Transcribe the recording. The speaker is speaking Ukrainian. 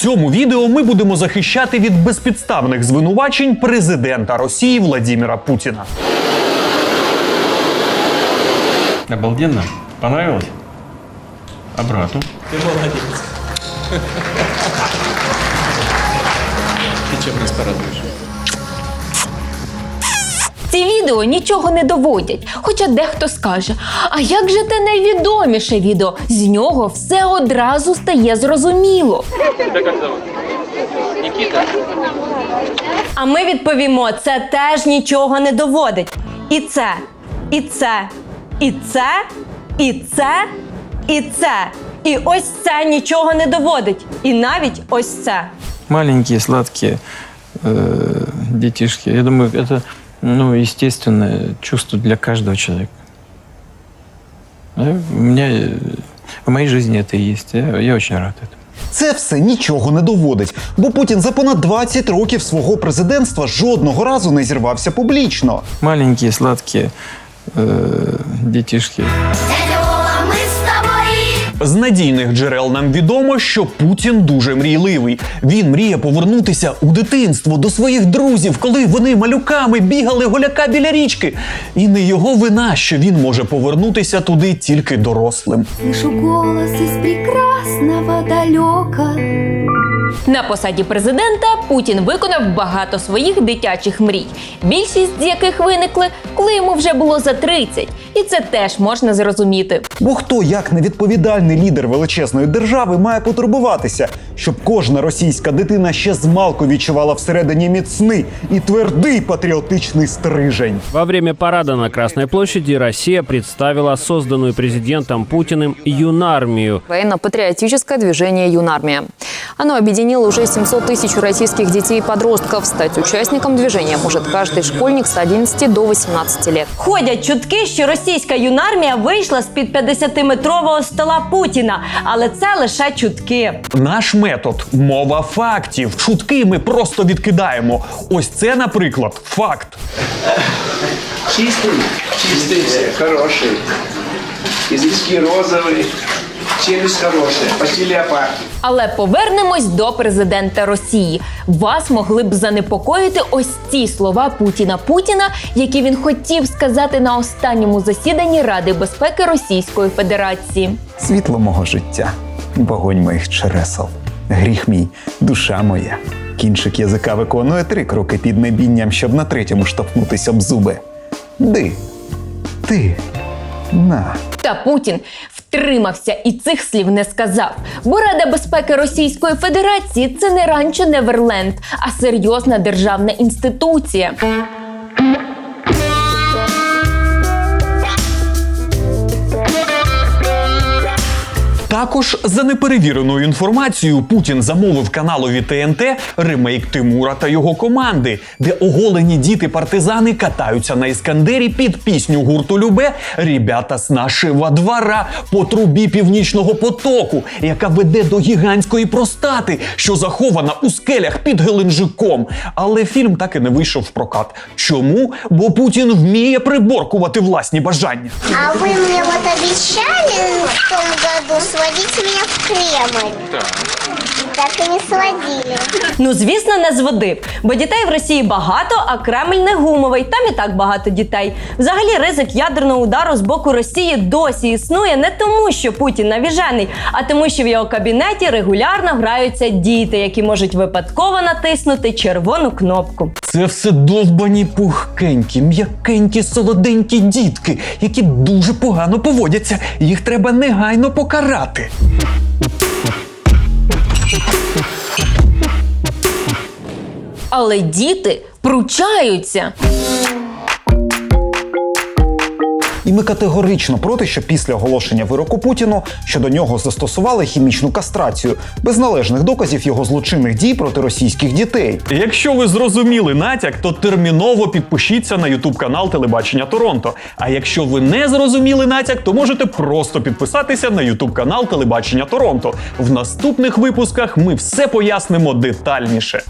цьому відео ми будемо захищати від безпідставних звинувачень президента Росії Владимира Путіна. Обалденно? Понравилось? А брату? Ты молодец. Ты чем нас порадуешь? Ці відео нічого не доводять, хоча дехто скаже, а як же те найвідоміше відео? З нього все одразу стає зрозуміло. Тебя как зовут? Никита? А ми відповімо, це теж нічого не доводить. І це, і це, і це, і це, і це. І ось це нічого не доводить. І навіть ось це. Маленькие, сладкие детишки. Я думаю, это естественное чувство для каждого человека. У меня в моей жизни это и есть. Я очень рад этому. Це все нічого не доводить, бо Путін за понад 20 років свого президентства жодного разу не зірвався публічно. Маленькие, сладкие детишки. З надійних джерел нам відомо, що Путін дуже мрійливий. Він мріє повернутися у дитинство до своїх друзів, коли вони малюками бігали голяка біля річки. І не його вина, що він може повернутися туди тільки дорослим. Слышу голос из прекрасного далека. На посаді президента Путін виконав багато своїх дитячих мрій, більшість з яких виникли, коли йому вже було за 30. І це теж можна зрозуміти. Бо хто, як невідповідальний лідер величезної держави, має потурбуватися, щоб кожна російська дитина ще змалку відчувала всередині міцний і твердий патріотичний стрижень. Во время парада на Красной площади Россия представила созданную президентом Путиным юнармию. Военно-патриотическое движение «Юнармия». Оно объединило уже 700 тысяч российских детей и подростков. Стать участником движения может каждый школьник с 11 до 18 лет. Ходять чутки, що російська юнармія вийшла з-під 50-метрового стола Путіна. Але це лише чутки. Наш метод – мова фактів. Чутки ми просто відкидаємо. Ось це, наприклад, факт. Чистый, чистый, хороший. Язычки розовые, челюсть хорошая, почти леопард. Але повернемось до президента Росії. Вас могли б занепокоїти ось ці слова Путіна, які він хотів сказати на останньому засіданні Ради безпеки Російської Федерації. Світло мого життя, вогонь моїх чересел, гріх мій, душа моя. Кінчик язика виконує 3 кроки під небінням, щоб на 3-му штовхнутися об зуби. Ти, на. Та Путін втримався і цих слів не сказав. Бо Рада безпеки Російської Федерації – це не ранчо Неверленд, а серйозна державна інституція. Також, за неперевіреною інформацією, Путін замовив каналові ТНТ ремейк Тимура та його команди, де оголені діти-партизани катаються на Іскандері під пісню гурту Любе «Ребята з нашого двора» по трубі Північного потоку, яка веде до гігантської простати, що захована у скелях під Геленджиком. Але фільм так і не вийшов в прокат. Чому? Бо Путін вміє приборкувати власні бажання. А вы мне вот обещали в том году сводить меня в Кремль. Так і не сводили. Ну, звісно, не зводив. Бо дітей в Росії багато, а Кремль не гумовий. Там і так багато дітей. Взагалі, ризик ядерного удару з боку Росії досі існує не тому, що Путін навіжений, а тому, що в його кабінеті регулярно граються діти, які можуть випадково натиснути червону кнопку. Це все довбані пухкенькі, м'якенькі, солоденькі дітки, які дуже погано поводяться. Їх треба негайно покарати. Але діти пручаються. І ми категорично проти, що після оголошення вироку Путіну щодо нього застосували хімічну кастрацію, без належних доказів його злочинних дій проти російських дітей. Якщо ви зрозуміли натяк, то терміново підпишіться на YouTube-канал Телебачення Торонто. А якщо ви не зрозуміли натяк, то можете просто підписатися на YouTube-канал Телебачення Торонто. В наступних випусках ми все пояснимо детальніше.